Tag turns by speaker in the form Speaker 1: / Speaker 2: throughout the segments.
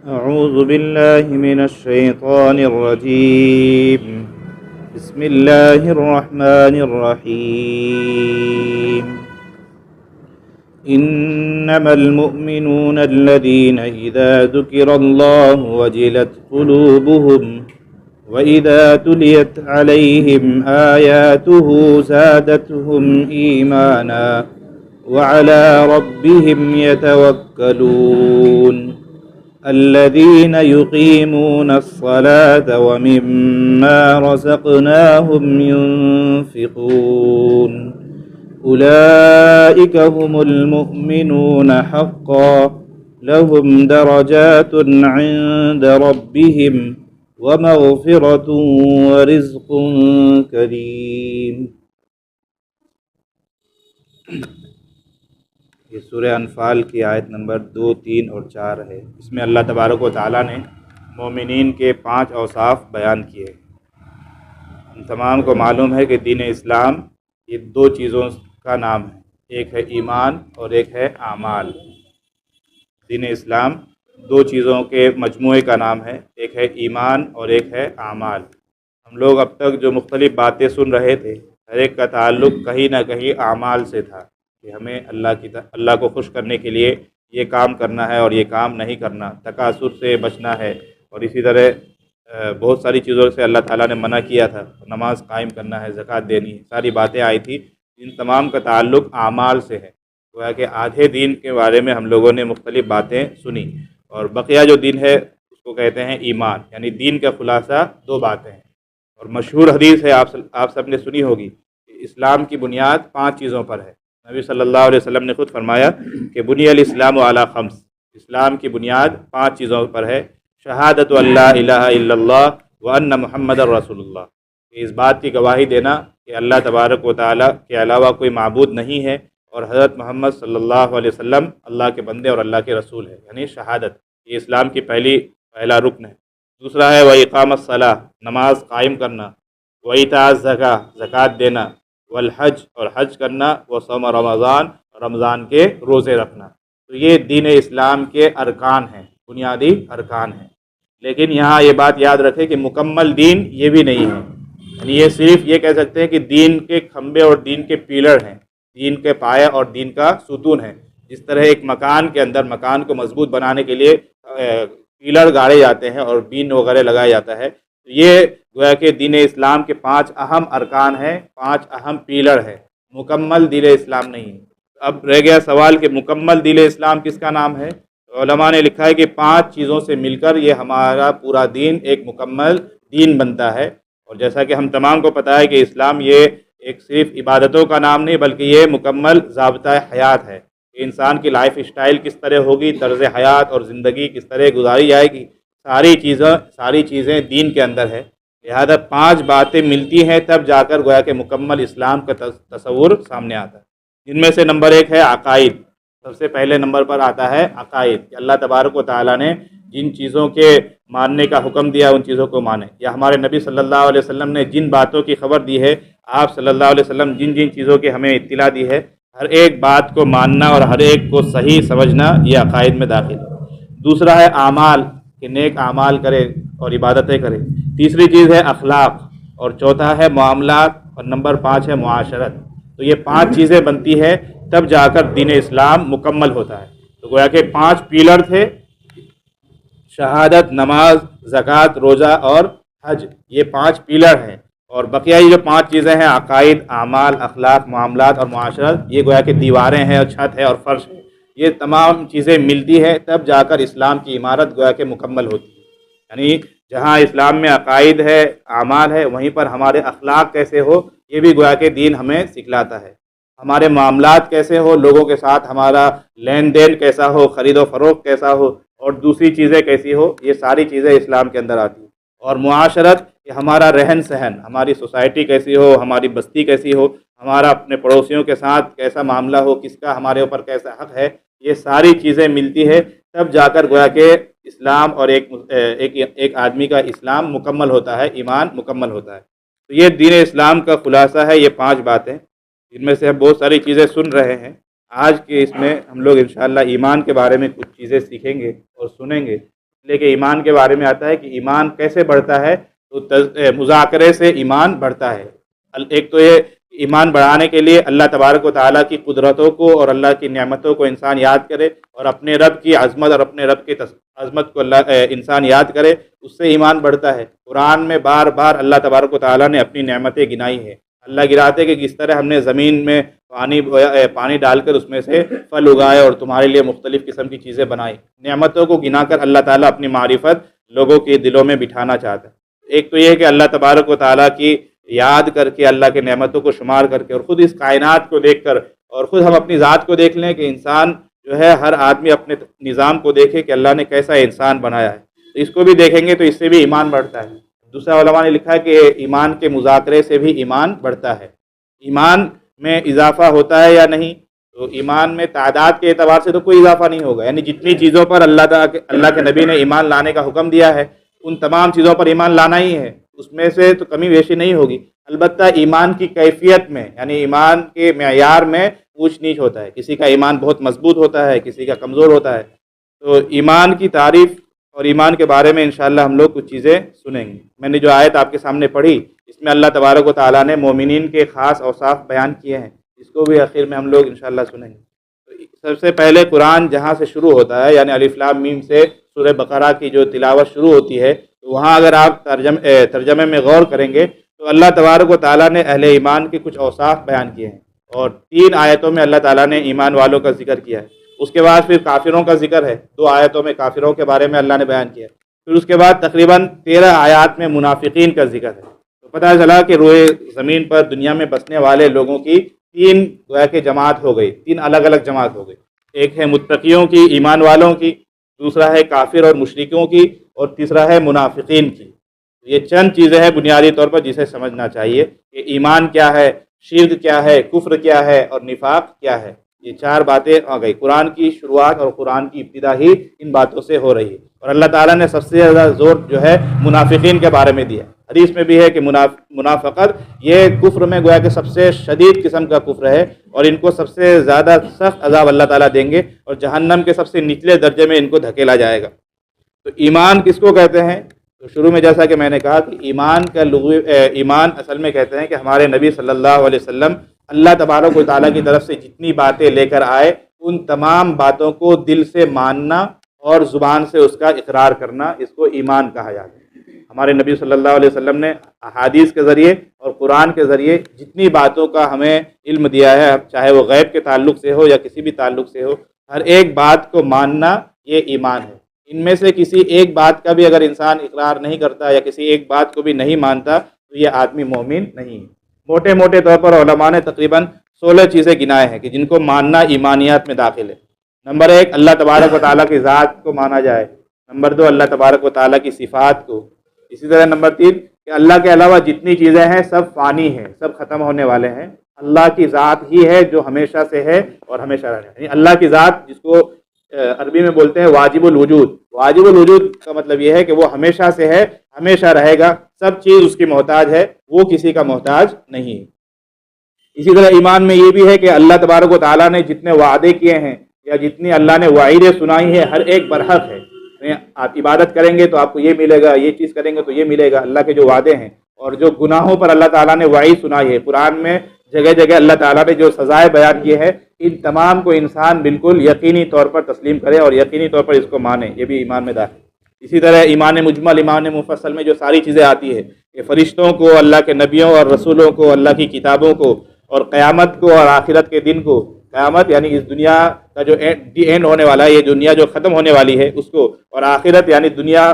Speaker 1: أعوذ بالله من الشيطان الرجيم. بسم الله الرحمن الرحيم. إنما المؤمنون الذين إذا ذكر الله وجلت قلوبهم وإذا تليت عليهم آياته زادتهم إيمانا وعلى ربهم يتوكلون. الذين يقيمون الصلاة ومما رزقناهم ينفقون. أولئك هم المؤمنون حقا لهم درجات عند ربهم ومغفرة ورزق كريم. یہ سورہ انفال کی آیت نمبر 2، 3 اور 4 ہے. اس میں اللہ تبارک و تعالیٰ نے مومنین کے 5 اوصاف بیان کیے. ہم تمام کو معلوم ہے کہ دین اسلام یہ 2 چیزوں کا نام ہے، ایک ہے ایمان اور ایک ہے اعمال. دین اسلام 2 چیزوں کے مجموعے کا نام ہے، ایک ہے ایمان اور ایک ہے اعمال. ہم لوگ اب تک جو مختلف باتیں سن رہے تھے، ہر ایک کا تعلق کہیں نہ کہیں اعمال سے تھا کہ ہمیں اللہ کو خوش کرنے کے لیے یہ کام کرنا ہے اور یہ کام نہیں کرنا، تکاثر سے بچنا ہے، اور اسی طرح بہت ساری چیزوں سے اللہ تعالیٰ نے منع کیا تھا. نماز قائم کرنا ہے، زکوٰۃ دینی ہے، ساری باتیں آئی تھی. ان تمام کا تعلق اعمال سے ہے. گویا کہ آدھے دین کے بارے میں ہم لوگوں نے مختلف باتیں سنی، اور بقیہ جو دین ہے اس کو کہتے ہیں ایمان. یعنی دین کا خلاصہ 2 باتیں ہیں. اور مشہور حدیث ہے، آپ سب نے سنی ہوگی کہ اسلام کی بنیاد 5 چیزوں پر ہے. نبی صلی اللہ علیہ وسلم نے خود فرمایا کہ بنی الاسلام علی 5. اسلام کی بنیاد 5 چیزوں پر ہے. شہادت اللہ الہ الا اللہ وان محمد رسول اللہ. اس بات کی گواہی دینا کہ اللہ تبارک و تعالیٰ کے علاوہ کوئی معبود نہیں ہے، اور حضرت محمد صلی اللہ علیہ وسلم اللہ کے بندے اور اللہ کے رسول ہے، یعنی شہادت. یہ اسلام کی پہلا رکن ہے. دوسرا ہے وَإِقَامَ الصَّلَاةِ، نماز قائم کرنا. وَإِيتَاءَ الزَّكَاةِ، زکوٰۃ دینا. والحج، اور حج کرنا. وصوم رمضان، رمضان کے روزے رکھنا. تو یہ دین اسلام کے ارکان ہیں، بنیادی ارکان ہیں. لیکن یہاں یہ بات یاد رکھیں کہ مکمل دین یہ بھی نہیں ہے. یعنی یہ صرف یہ کہہ سکتے ہیں کہ دین کے کھمبے اور دین کے پیلر ہیں، دین کے پایہ اور دین کا ستون ہے. جس طرح ایک مکان کے اندر مکان کو مضبوط بنانے کے لیے پیلر گاڑے جاتے ہیں اور بین وغیرہ لگایا جاتا ہے، یہ گویا کہ دین اسلام کے 5 اہم ارکان ہیں، 5 اہم پیلر ہیں. مکمل دین اسلام نہیں ہے. اب رہ گیا سوال کہ مکمل دین اسلام کس کا نام ہے؟ علماء نے لکھا ہے کہ 5 چیزوں سے مل کر یہ ہمارا پورا دین ایک مکمل دین بنتا ہے. اور جیسا کہ ہم تمام کو پتہ ہے کہ اسلام یہ ایک صرف عبادتوں کا نام نہیں، بلکہ یہ مکمل ضابطہ حیات ہے. انسان کی لائف اسٹائل کس طرح ہوگی، طرز حیات اور زندگی کس طرح گزاری جائے گی، ساری چیزیں دین کے اندر ہے. لہذا 5 باتیں ملتی ہیں تب جا کر گویا کہ مکمل اسلام کا تصور سامنے آتا ہے. جن میں سے نمبر 1 ہے عقائد. سب سے پہلے نمبر پر آتا ہے عقائد، کہ اللہ تبارک و تعالیٰ نے جن چیزوں کے ماننے کا حکم دیا ان چیزوں کو مانیں، یا ہمارے نبی صلی اللہ علیہ وسلم نے جن باتوں کی خبر دی ہے، آپ صلی اللہ علیہ وسلم جن چیزوں کی ہمیں اطلاع دی ہے، ہر ایک بات کو ماننا اور ہر ایک کو صحیح سمجھنا یہ عقائد میں داخل ہے. دوسرا ہے اعمال، کہ نیک اعمال کرے اور عبادتیں کرے. تیسری چیز ہے اخلاق، اور چوتھا ہے معاملات، اور نمبر 5 ہے معاشرت. تو یہ 5 چیزیں بنتی ہے تب جا کر دین اسلام مکمل ہوتا ہے. تو گویا کہ 5 پیلر تھے، شہادت، نماز، زکوٰۃ، روزہ اور حج. یہ 5 پیلر ہیں، اور بقیہ یہ جو 5 چیزیں ہیں، عقائد، اعمال، اخلاق، معاملات اور معاشرت، یہ گویا کہ دیواریں ہیں اور چھت ہے اور فرش ہے. یہ تمام چیزیں ملتی ہے تب جا کر اسلام کی عمارت گویا کہ مکمل ہوتی ہے. یعنی جہاں اسلام میں عقائد ہے، اعمال ہے، وہیں پر ہمارے اخلاق کیسے ہو یہ بھی گویا کہ دین ہمیں سکھلاتا ہے. ہمارے معاملات کیسے ہو، لوگوں کے ساتھ ہمارا لین دین کیسا ہو، خرید و فروخت کیسا ہو، اور دوسری چیزیں کیسی ہو، یہ ساری چیزیں اسلام کے اندر آتی ہیں. اور معاشرت، کہ ہمارا رہن سہن، ہماری سوسائٹی کیسی ہو، ہماری بستی کیسی ہو، ہمارا اپنے پڑوسیوں کے ساتھ کیسا معاملہ ہو، کس کا ہمارے اوپر کیسا حق ہے، یہ ساری چیزیں ملتی ہے تب جا کر گویا کہ اسلام اور ایک آدمی کا اسلام مکمل ہوتا ہے، ایمان مکمل ہوتا ہے. تو یہ دین اسلام کا خلاصہ ہے، یہ 5 باتیں. ان میں سے ہم بہت ساری چیزیں سن رہے ہیں. آج کے اس میں ہم لوگ انشاءاللہ ایمان کے بارے میں کچھ چیزیں سیکھیں گے اور سنیں گے. لیکن ایمان کے بارے میں آتا ہے کہ ایمان کیسے بڑھتا ہے، تو مذاکرے سے ایمان بڑھتا ہے۔ ایک تو یہ ایمان بڑھانے کے لیے اللہ تبارک و تعالیٰ کی قدرتوں کو اور اللہ کی نعمتوں کو انسان یاد کرے، اور اپنے رب کی عظمت اور اپنے رب کی عظمت کو انسان یاد کرے، اس سے ایمان بڑھتا ہے۔ قرآن میں بار بار اللہ تبارک و تعالیٰ نے اپنی نعمتیں گنائی ہیں۔ اللہ گراتے کہ کس طرح ہم نے زمین میں پانی ڈال کر اس میں سے پھل اگائے اور تمہارے لیے مختلف قسم کی چیزیں بنائی۔ نعمتوں کو گنا کر اللہ تعالیٰ اپنی معرفت لوگوں کے دلوں میں بٹھانا چاہتا ہے۔ ایک تو یہ ہے کہ اللہ تبارک و تعالیٰ کی یاد کر کے، اللہ کے نعمتوں کو شمار کر کے، اور خود اس کائنات کو دیکھ کر، اور خود ہم اپنی ذات کو دیکھ لیں کہ انسان جو ہے، ہر آدمی اپنے نظام کو دیکھے کہ اللہ نے کیسا انسان بنایا ہے، تو اس کو بھی دیکھیں گے تو اس سے بھی ایمان بڑھتا ہے۔ دوسرا علماء نے لکھا ہے کہ ایمان کے مذاکرے سے بھی ایمان بڑھتا ہے۔ ایمان میں اضافہ ہوتا ہے یا نہیں؟ تو ایمان میں تعداد کے اعتبار سے تو کوئی اضافہ نہیں ہوگا، یعنی جتنی چیزوں پر اللہ کے نبی نے ایمان لانے کا حکم دیا ہے، ان تمام چیزوں پر ایمان لانا ہی ہے، اس میں سے تو کمی بیشی نہیں ہوگی۔ البتہ ایمان کی کیفیت میں، یعنی ایمان کے معیار میں اونچ نیچ ہوتا ہے، کسی کا ایمان بہت مضبوط ہوتا ہے، کسی کا کمزور ہوتا ہے۔ تو ایمان کی تعریف اور ایمان کے بارے میں انشاءاللہ ہم لوگ کچھ چیزیں سنیں گے۔ میں نے جو آیت آپ کے سامنے پڑھی، اس میں اللہ تبارک و تعالیٰ نے مومنین کے خاص اوصاف بیان کیے ہیں، اس کو بھی آخر میں ہم لوگ انشاءاللہ سنیں گے۔ تو سب سے پہلے قرآن جہاں سے شروع ہوتا ہے، یعنی الف لام میم سے سورہ بقرہ کی جو تلاوت شروع ہوتی ہے، تو وہاں اگر آپ ترجمے میں غور کریں گے تو اللہ تبارک و تعالیٰ نے اہل ایمان کے کچھ اوصاف بیان کیے ہیں، اور 3 آیتوں میں اللہ تعالیٰ نے ایمان والوں کا ذکر کیا ہے۔ اس کے بعد پھر کافروں کا ذکر ہے، 2 آیتوں میں کافروں کے بارے میں اللہ نے بیان کیا ہے۔ پھر اس کے بعد تقریباً 13 آیات میں منافقین کا ذکر ہے۔ تو پتہ چلا کہ روئے زمین پر دنیا میں بسنے والے لوگوں کی 3 گویا کہ جماعت ہو گئی، 3 الگ الگ جماعت ہو گئی۔ ایک ہے متقیوں کی، ایمان والوں کی، دوسرا ہے کافر اور مشرکوں کی، اور تیسرا ہے منافقین کی۔ یہ چند چیزیں ہیں بنیادی طور پر جسے سمجھنا چاہیے کہ ایمان کیا ہے، شرک کیا ہے، کفر کیا ہے، اور نفاق کیا ہے۔ یہ 4 باتیں آ گئی۔ قرآن کی شروعات اور قرآن کی ابتدا ہی ان باتوں سے ہو رہی ہے، اور اللہ تعالیٰ نے سب سے زیادہ زور جو ہے منافقین کے بارے میں دیا۔ حدیث میں بھی ہے کہ منافقت یہ کفر میں گویا کہ سب سے شدید قسم کا کفر ہے، اور ان کو سب سے زیادہ سخت عذاب اللہ تعالیٰ دیں گے، اور جہنم کے سب سے نچلے درجے میں ان کو دھکیلا جائے گا۔ تو ایمان کس کو کہتے ہیں؟ تو شروع میں جیسا کہ میں نے کہا کہ ایمان اصل میں کہتے ہیں کہ ہمارے نبی صلی اللہ علیہ وسلم اللہ تبارک و تعالیٰ کی طرف سے جتنی باتیں لے کر آئے، ان تمام باتوں کو دل سے ماننا اور زبان سے اس کا اقرار کرنا، اس کو ایمان کہا جاتا ہے۔ ہمارے نبی صلی اللہ علیہ وسلم نے احادیث کے ذریعے اور قرآن کے ذریعے جتنی باتوں کا ہمیں علم دیا ہے، چاہے وہ غیب کے تعلق سے ہو یا کسی بھی تعلق سے ہو، ہر ایک بات کو ماننا یہ ایمان ہے۔ ان میں سے کسی ایک بات کا بھی اگر انسان اقرار نہیں کرتا یا کسی ایک بات کو بھی نہیں مانتا تو یہ آدمی مومن نہیں ہے۔ موٹے موٹے طور پر علماء نے تقریباً 16 چیزیں گنائے ہیں کہ جن کو ماننا ایمانیات میں داخل ہے۔ نمبر 1، اللہ تبارک و تعالیٰ کی ذات کو مانا جائے۔ نمبر 2، اللہ تبارک و تعالیٰ کی صفات کو۔ اسی طرح نمبر 3 کہ اللہ کے علاوہ جتنی چیزیں ہیں سب فانی ہیں، سب ختم ہونے والے ہیں۔ اللہ کی ذات ہی ہے جو ہمیشہ سے ہے اور ہمیشہ رہے گا۔ یعنی اللہ کی ذات، جس کو عربی میں بولتے ہیں واجب الوجود۔ واجب الوجود کا مطلب یہ ہے کہ وہ ہمیشہ سے ہے، ہمیشہ رہے گا، سب چیز اس کی محتاج ہے، وہ کسی کا محتاج نہیں ہے۔ اسی طرح ایمان میں یہ بھی ہے کہ اللہ تبارک و تعالیٰ نے جتنے وعدے کیے ہیں یا جتنی اللہ نے وعیدیں سنائی ہیں، ہر ایک برحق ہے۔ آپ عبادت کریں گے تو آپ کو یہ ملے گا، یہ چیز کریں گے تو یہ ملے گا۔ اللہ کے جو وعدے ہیں اور جو گناہوں پر اللہ تعالیٰ نے وعید سنائی ہے، قرآن میں جگہ جگہ اللہ تعالیٰ نے جو سزائیں بیان کی ہے، ان تمام کو انسان بالکل یقینی طور پر تسلیم کرے اور یقینی طور پر اس کو مانے، یہ بھی ایمان میں داخل ہے۔ اسی طرح ایمان مجمل، ایمان مفصل میں جو ساری چیزیں آتی ہے کہ فرشتوں کو، اللہ کے نبیوں اور رسولوں کو، اللہ کی کتابوں کو، اور قیامت کو اور آخرت کے دن کو۔ قیامت یعنی اس دنیا کا جو اینڈ ہونے والا ہے، یہ دنیا جو ختم ہونے والی ہے اس کو، اور آخرت یعنی دنیا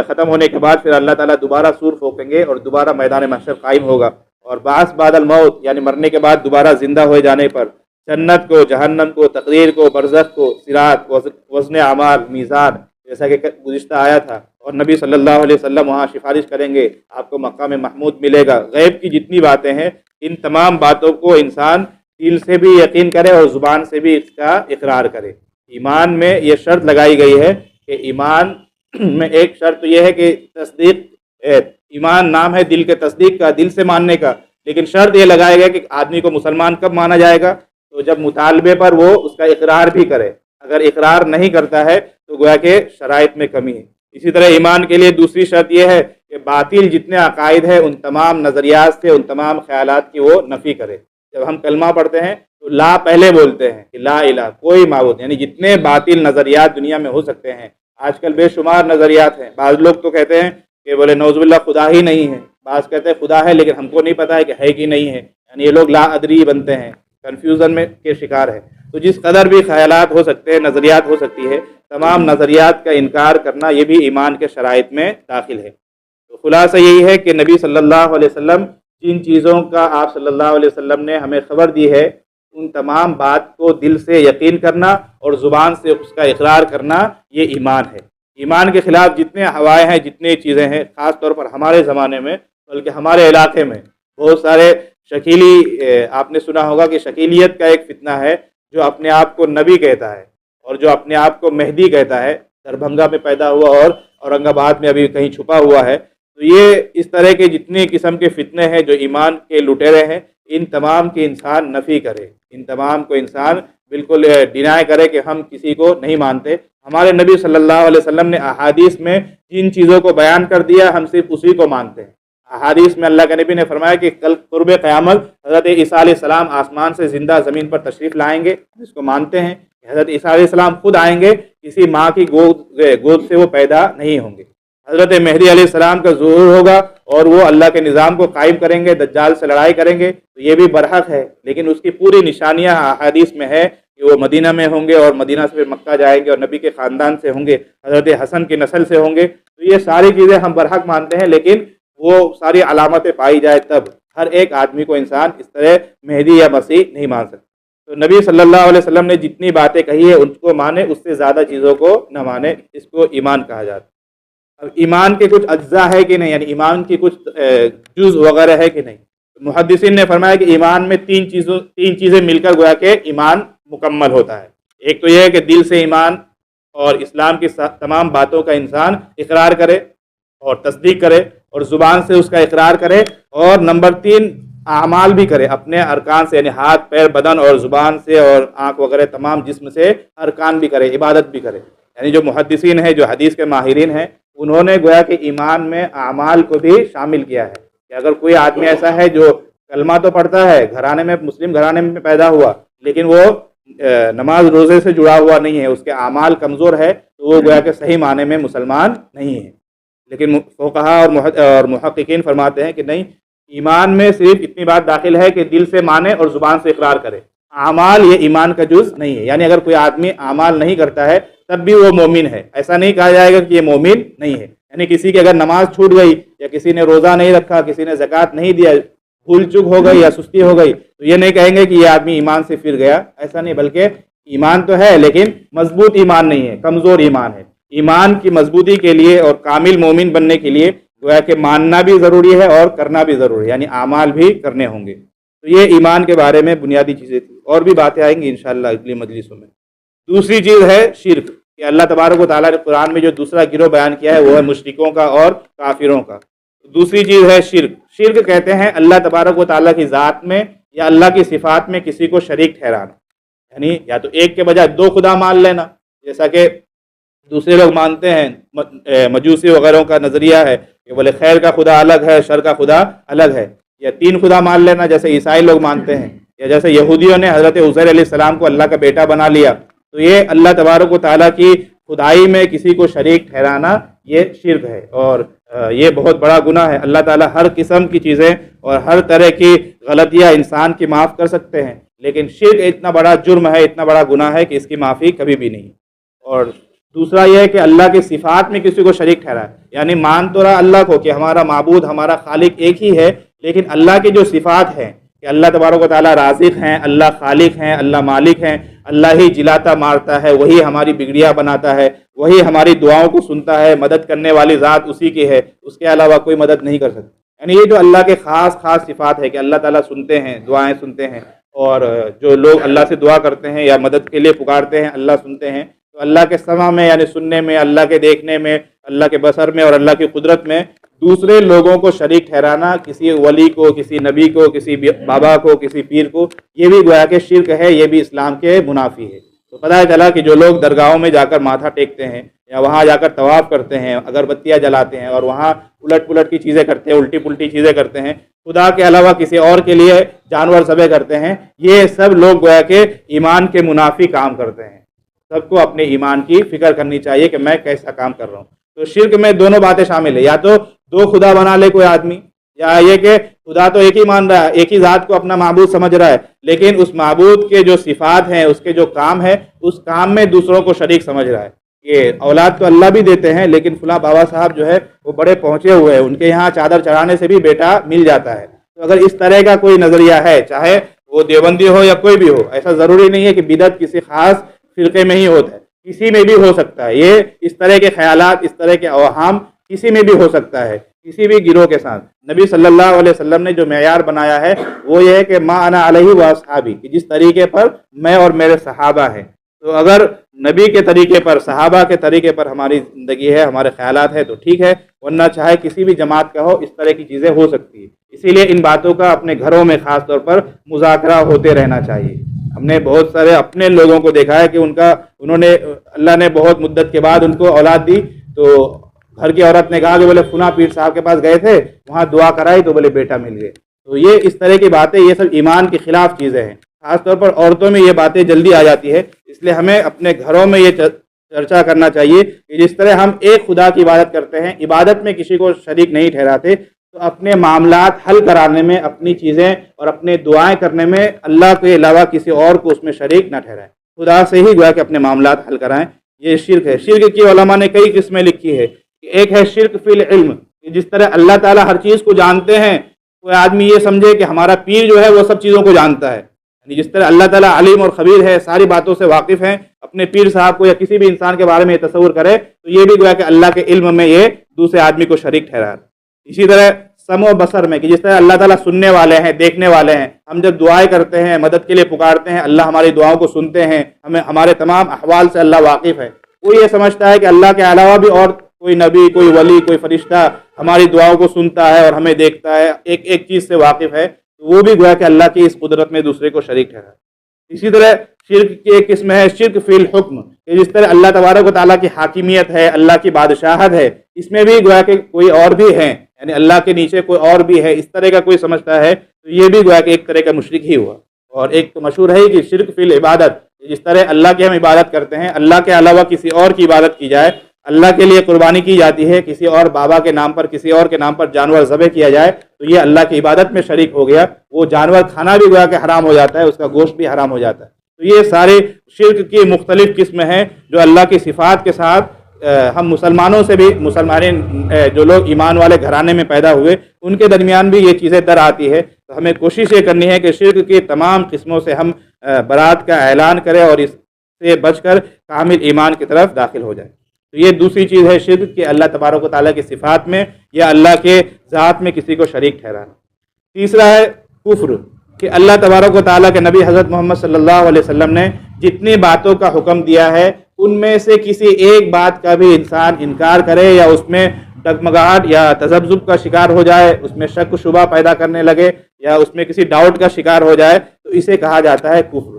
Speaker 1: ختم ہونے کے بعد پھر اللہ تعالیٰ دوبارہ سور پھونکیں گے اور دوبارہ میدان محشر قائم ہوگا، اور بعث بعد الموت یعنی مرنے کے بعد دوبارہ زندہ ہوئے جانے پر جنت کو، جہنم کو، تقدیر کو، برزخ کو، صراط، وزن اعمال، میزان، جیسا کہ گزشتہ آیا تھا، اور نبی صلی اللہ علیہ وسلم وہاں سفارش کریں گے، آپ کو مقام محمود ملے گا۔ غیب کی جتنی باتیں ہیں، ان تمام باتوں کو انسان دل سے بھی یقین کرے اور زبان سے بھی اس کا اقرار کرے۔ ایمان میں یہ شرط لگائی گئی ہے کہ ایمان میں ایک شرط تو یہ ہے کہ تصدیق، ایمان نام ہے دل کے تصدیق کا، دل سے ماننے کا، لیکن شرط یہ لگایا گیا کہ آدمی کو مسلمان کب مانا جائے گا؟ تو جب مطالبے پر وہ اس کا اقرار بھی کرے۔ اگر اقرار نہیں کرتا ہے تو گویا کہ شرائط میں کمی ہے۔ اسی طرح ایمان کے لیے دوسری شرط یہ ہے کہ باطل جتنے عقائد ہیں ان تمام نظریات سے، ان تمام خیالات کی وہ نفی کرے۔ جب ہم کلمہ پڑھتے ہیں تو لا پہلے بولتے ہیں کہ لا الہ، کوئی معبود، یعنی جتنے باطل نظریات دنیا میں ہو سکتے ہیں، آج کل بے شمار نظریات ہیں۔ بعض لوگ تو کہتے ہیں کہ بولے نعوذ باللہ خدا ہی نہیں ہے، بعض کہتے ہیں خدا ہے لیکن ہم کو نہیں پتہ ہے کہ ہے کہ نہیں ہے، یعنی یہ لوگ لا ادری بنتے ہیں، کنفیوژن میں کے شکار ہے۔ تو جس قدر بھی خیالات ہو سکتے ہیں، نظریات ہو سکتی ہے، تمام نظریات کا انکار کرنا یہ بھی ایمان کے شرائط میں داخل ہے۔ تو خلاصہ یہی ہے کہ نبی صلی اللہ علیہ وسلم جن چیزوں کا آپ صلی اللہ علیہ وسلم نے ہمیں خبر دی ہے، ان تمام بات کو دل سے یقین کرنا اور زبان سے اس کا اقرار کرنا، یہ ایمان ہے۔ ایمان کے خلاف جتنے ہوائیں ہیں، جتنے چیزیں ہیں، خاص طور پر ہمارے زمانے میں بلکہ ہمارے علاقے میں بہت سارے شکیلی، آپ نے سنا ہوگا کہ شکیلیت کا ایک فتنہ ہے، جو اپنے آپ کو نبی کہتا ہے اور جو اپنے آپ کو مہدی کہتا ہے، دربھنگا میں پیدا ہوا اور اورنگ آباد میں ابھی کہیں چھپا ہوا ہے۔ تو یہ اس طرح کے جتنے قسم کے فتنے ہیں جو ایمان کے لٹیرے ہیں، ان تمام کی انسان نفی کرے، ان تمام کو انسان بالکل ڈینائی کرے کہ ہم کسی کو نہیں مانتے۔ ہمارے نبی صلی اللہ علیہ وسلم نے احادیث میں جن چیزوں کو بیان کر دیا، ہم صرف اسی کو مانتے ہیں۔ احادیث میں اللہ کے نبی نے فرمایا کہ کل قرب قیامت حضرت عیسیٰ علیہ السلام آسمان سے زندہ زمین پر تشریف لائیں گے، جس کو مانتے ہیں کہ حضرت عیسیٰ علیہ السلام خود آئیں گے، کسی ماں کی گود سے وہ پیدا نہیں ہوں گے۔ حضرت مہدی علیہ السلام کا ظہور ہوگا اور وہ اللہ کے نظام کو قائم کریں گے، دجال سے لڑائی کریں گے، تو یہ بھی برحق ہے، لیکن اس کی پوری نشانیاں احادیث میں ہے کہ وہ مدینہ میں ہوں گے اور مدینہ سے پھر مکہ جائیں گے اور نبی کے خاندان سے ہوں گے، حضرت حسن کی نسل سے ہوں گے۔ تو یہ ساری چیزیں ہم برحق مانتے ہیں، لیکن وہ ساری علامتیں پائی جائے تب ہر ایک آدمی کو انسان اس طرح مہدی یا مسیح نہیں مان سکتا۔ تو نبی صلی اللہ علیہ وسلم نے جتنی باتیں کہی ہے ان کو مانے، اس سے زیادہ چیزوں کو نہ مانے، اس کو ایمان کہا جاتا ہے۔ اب ایمان کے کچھ اجزاء ہے کہ نہیں، یعنی ایمان کی کچھ جز وغیرہ ہے کہ نہیں۔ محدثین نے فرمایا کہ ایمان میں تین چیزیں مل کر گویا کہ ایمان مکمل ہوتا ہے۔ ایک تو یہ ہے کہ دل سے ایمان اور اسلام کی تمام باتوں کا انسان اقرار کرے اور تصدیق کرے اور زبان سے اس کا اقرار کرے، اور نمبر 3 اعمال بھی کرے اپنے ارکان سے، یعنی ہاتھ پیر بدن اور زبان سے اور آنکھ وغیرہ تمام جسم سے ارکان بھی کرے، عبادت بھی کرے۔ یعنی جو محدثین ہیں، جو حدیث کے ماہرین ہیں، انہوں نے گویا کہ ایمان میں اعمال کو بھی شامل کیا ہے کہ اگر کوئی آدمی ایسا ہے جو کلمہ تو پڑھتا ہے، گھرانے میں مسلم گھرانے میں پیدا ہوا، لیکن وہ نماز روزے سے جڑا ہوا نہیں ہے، اس کے اعمال کمزور ہے، تو وہ گویا کہ صحیح معنی میں مسلمان نہیں ہے۔ لیکن فقہا اور محققین فرماتے ہیں کہ نہیں، ایمان میں صرف اتنی بات داخل ہے کہ دل سے مانے اور زبان سے اقرار کرے، اعمال یہ ایمان کا جز نہیں ہے۔ یعنی اگر کوئی آدمی اعمال نہیں کرتا ہے تب بھی وہ مومن ہے، ایسا نہیں کہا جائے گا کہ یہ مومن نہیں ہے۔ یعنی کسی کی اگر نماز چھوٹ گئی یا کسی نے روزہ نہیں رکھا، کسی نے زکوٰۃ نہیں دیا، بھول چک ہو گئی یا سستی ہو گئی، تو یہ نہیں کہیں گے کہ یہ آدمی ایمان سے پھر گیا، ایسا نہیں، بلکہ ایمان تو ہے لیکن مضبوط ایمان نہیں ہے، کمزور ایمان ہے۔ ایمان کی مضبوطی کے لیے اور کامل مومن بننے کے لیے گویا کہ ماننا بھی ضروری ہے اور کرنا بھی ضروری ہے، یعنی اعمال بھی کرنے ہوں گے۔ تو یہ ایمان کے بارے میں بنیادی چیزیں تھیں، اور بھی باتیں آئیں گی انشاءاللہ اگلی مجلسوں میں۔ دوسری چیز ہے شرک، کہ اللہ تبارک و تعالیٰ نے قرآن میں جو دوسرا گروہ بیان کیا ہے وہ ہے مشرکوں کا اور کافروں کا۔ دوسری چیز ہے شرک۔ شرک کہتے ہیں اللہ تبارک و تعالیٰ کی ذات میں یا اللہ کی صفات میں کسی کو شریک ٹھہرانا، یعنی یا تو ایک کے بجائے 2 خدا مان لینا، جیسا کہ دوسرے لوگ مانتے ہیں، مجوسی وغیرہ کا نظریہ ہے کہ بولے خیر کا خدا الگ ہے، شر کا خدا الگ ہے، یا 3 خدا مان لینا جیسے عیسائی لوگ مانتے ہیں، یا جیسے یہودیوں نے حضرت عزیر علیہ السلام کو اللہ کا بیٹا بنا لیا۔ تو یہ اللہ تبارک و تعالیٰ کی خدائی میں کسی کو شریک ٹھہرانا یہ شرک ہے، اور یہ بہت بڑا گناہ ہے۔ اللہ تعالیٰ ہر قسم کی چیزیں اور ہر طرح کی غلطیاں انسان کی معاف کر سکتے ہیں، لیکن شرک اتنا بڑا جرم ہے، اتنا بڑا گناہ ہے کہ اس کی معافی کبھی بھی نہیں۔ اور دوسرا یہ ہے کہ اللہ کی صفات میں کسی کو شریک ٹھہرائے، یعنی مان تو رہا اللہ کو کہ ہمارا معبود ہمارا خالق ایک ہی ہے، لیکن اللہ کی جو صفات ہیں کہ اللہ تبارک و تعالیٰ رازق ہیں، اللہ خالق ہیں، اللہ مالک ہیں، اللہ ہی جلاتا مارتا ہے، وہی ہماری بگڑیاں بناتا ہے، وہی ہماری دعاؤں کو سنتا ہے، مدد کرنے والی ذات اسی کی ہے، اس کے علاوہ کوئی مدد نہیں کر سکتا۔ یعنی یہ جو اللہ کے خاص صفات ہے کہ اللہ تعالیٰ سنتے ہیں، دعائیں سنتے ہیں، اور جو لوگ اللہ سے دعا کرتے ہیں یا مدد کے لیے پکارتے ہیں اللہ سنتے ہیں، تو اللہ کے سمع میں یعنی سننے میں، اللہ کے دیکھنے میں، اللہ کے بصر میں اور اللہ کی قدرت میں دوسرے لوگوں کو شریک ٹھہرانا، کسی ولی کو، کسی نبی کو، کسی بابا کو، کسی پیر کو، یہ بھی گویا کہ شرک ہے، یہ بھی اسلام کے منافی ہے۔ تو پتہ چلا کہ جو لوگ درگاہوں میں جا کر ماتھا ٹیکتے ہیں یا وہاں جا کر طواف کرتے ہیں، اگربتیاں جلاتے ہیں اور وہاں الٹ پلٹ کی چیزیں کرتے ہیں، الٹی پلٹی چیزیں کرتے ہیں، خدا کے علاوہ کسی اور کے لیے جانور ذبح کرتے ہیں، یہ سب لوگ گویا کہ ایمان کے منافی کام کرتے ہیں۔ سب کو اپنے ایمان کی فکر کرنی چاہیے کہ میں کیسا کام کر رہا ہوں۔ تو شرک میں دونوں باتیں شامل ہیں، یا تو دو خدا بنا لے کوئی آدمی، یا یہ کہ خدا تو ایک ہی مان رہا ہے، ایک ہی ذات کو اپنا معبود سمجھ رہا ہے، لیکن اس معبود کے جو صفات ہیں، اس کے جو کام ہے، اس کام میں دوسروں کو شریک سمجھ رہا ہے۔ یہ اولاد تو اللہ بھی دیتے ہیں، لیکن فلاں بابا صاحب جو ہے وہ بڑے پہنچے ہوئے ہیں، ان کے یہاں چادر چڑھانے سے بھی بیٹا مل جاتا ہے۔ تو اگر اس طرح کا کوئی نظریہ ہے، چاہے وہ دیوبندی ہو یا کوئی بھی ہو، ایسا ضروری نہیں ہے کہ بدعت کسی خاص فرقے میں ہی ہوتا ہے، کسی میں بھی ہو سکتا ہے۔ یہ اس طرح کے خیالات، اس طرح کے اوہام کسی میں بھی ہو سکتا ہے، کسی بھی گروہ کے ساتھ۔ نبی صلی اللہ علیہ وسلم نے جو معیار بنایا ہے وہ یہ ہے کہ ما انا علیہ و اصحابی، کہ جس طریقے پر میں اور میرے صحابہ ہیں۔ تو اگر نبی کے طریقے پر، صحابہ کے طریقے پر ہماری زندگی ہے، ہمارے خیالات ہیں تو ٹھیک ہے، ورنہ چاہے کسی بھی جماعت کا ہو، اس طرح کی چیزیں ہو سکتی ہیں۔ اسی لیے ان باتوں کا اپنے گھروں میں خاص طور پر مذاکرہ ہوتے رہنا چاہیے۔ ہم نے بہت سارے اپنے لوگوں کو دیکھا ہے کہ انہوں نے اللہ نے بہت مدت کے بعد ان کو اولاد دی، تو گھر کی عورت نے کہا کہ بولے فلاں پیر صاحب کے پاس گئے تھے، وہاں دعا کرائی تو بولے بیٹا مل گئے۔ تو یہ اس طرح کی باتیں، یہ سب ایمان کے خلاف چیزیں ہیں۔ خاص طور پر عورتوں میں یہ باتیں جلدی آ جاتی ہے، اس لیے ہمیں اپنے گھروں میں یہ چرچا کرنا چاہیے کہ جس طرح ہم ایک خدا کی عبادت کرتے ہیں، عبادت میں کسی کو شریک نہیں ٹھہراتے، تو اپنے معاملات حل کرانے میں، اپنی چیزیں اور اپنے دعائیں کرنے میں اللہ کے علاوہ کسی اور کو اس میں شریک نہ ٹھہرائیں، خدا سے ہی گویا کہ اپنے معاملات حل کرائیں۔ یہ شرک ہے۔ شرک کی علماء نے کئی قسمیں لکھی ہے۔ ایک ہے شرک فی العلم، جس طرح اللہ تعالیٰ ہر چیز کو جانتے ہیں، کوئی آدمی یہ سمجھے کہ ہمارا پیر جو ہے وہ سب چیزوں کو جانتا ہے، یعنی جس طرح اللہ تعالیٰ علیم اور خبیر ہے، ساری باتوں سے واقف ہیں، اپنے پیر صاحب کو یا کسی بھی انسان کے بارے میں یہ تصور کرے تو یہ بھی گویا کہ اللہ کے علم میں یہ دوسرے آدمی کو شریک ٹھہرا۔ اسی طرح سمع و بصر میں، کہ جس طرح اللہ تعالیٰ سننے والے ہیں، دیکھنے والے ہیں، ہم جب دعائیں کرتے ہیں، مدد کے لیے پکارتے ہیں، اللہ ہماری دعاؤں کو سنتے ہیں، ہمارے تمام احوال سے اللہ واقف ہے۔ وہ یہ سمجھتا ہے کہ اللہ کے علاوہ بھی اور کوئی نبی، کوئی ولی، کوئی فرشتہ ہماری دعاؤں کو سنتا ہے اور ہمیں دیکھتا ہے، ایک ایک چیز سے واقف ہے، وہ بھی گویا کہ اللہ کی اس قدرت میں دوسرے کو شریک ٹھہرا۔ اسی طرح شرک کی ایک قسم ہے شرک فی الحکم، کہ جس طرح اللہ تبارک و تعالیٰ کی حاکمیت ہے، اللہ کی بادشاہت ہے، اس میں بھی گویا کہ کوئی اور بھی ہے، یعنی اللہ کے نیچے کوئی اور بھی ہے، اس طرح کا کوئی سمجھتا ہے تو یہ بھی گویا کہ ایک طرح کا مشرک ہی ہوا۔ اور ایک تو مشہور ہے کہ شرک فی العبادت، جس طرح اللہ کی ہم عبادت کرتے ہیں، اللہ کے علاوہ کسی اور کی عبادت کی جائے، اللہ کے لیے قربانی کی جاتی ہے، کسی اور بابا کے نام پر، کسی اور کے نام پر جانور ذبح کیا جائے تو یہ اللہ کی عبادت میں شریک ہو گیا، وہ جانور کھانا بھی گویا کہ حرام ہو جاتا ہے، اس کا گوشت بھی حرام ہو جاتا ہے۔ تو یہ سارے شرک کی مختلف قسمیں ہیں جو اللہ کی صفات کے ساتھ ہم مسلمانوں سے بھی، جو لوگ ایمان والے گھرانے میں پیدا ہوئے ان کے درمیان بھی یہ چیزیں در آتی ہے۔ تو ہمیں کوشش یہ کرنی ہے کہ شرک کی تمام قسموں سے ہم برات کا اعلان کریں اور اس سے بچ کر کامل ایمان کی طرف داخل ہو جائیں۔ تو یہ دوسری چیز ہے شرک، کہ اللہ تبارک و تعالیٰ کی صفات میں یا اللہ کے ذات میں کسی کو شریک ٹھہرانا۔ تیسرا ہے کفر، کہ اللہ تبارک و تعالیٰ کے نبی حضرت محمد صلی اللہ علیہ وسلم نے جتنی باتوں کا حکم دیا ہے ان میں سے کسی ایک بات کا بھی انسان انکار کرے یا اس میں ڈگمگاہٹ یا تذبذب کا شکار ہو جائے، اس میں شک و شبہ پیدا کرنے لگے یا اس میں کسی ڈاؤٹ کا شکار ہو جائے تو اسے کہا جاتا ہے کفر۔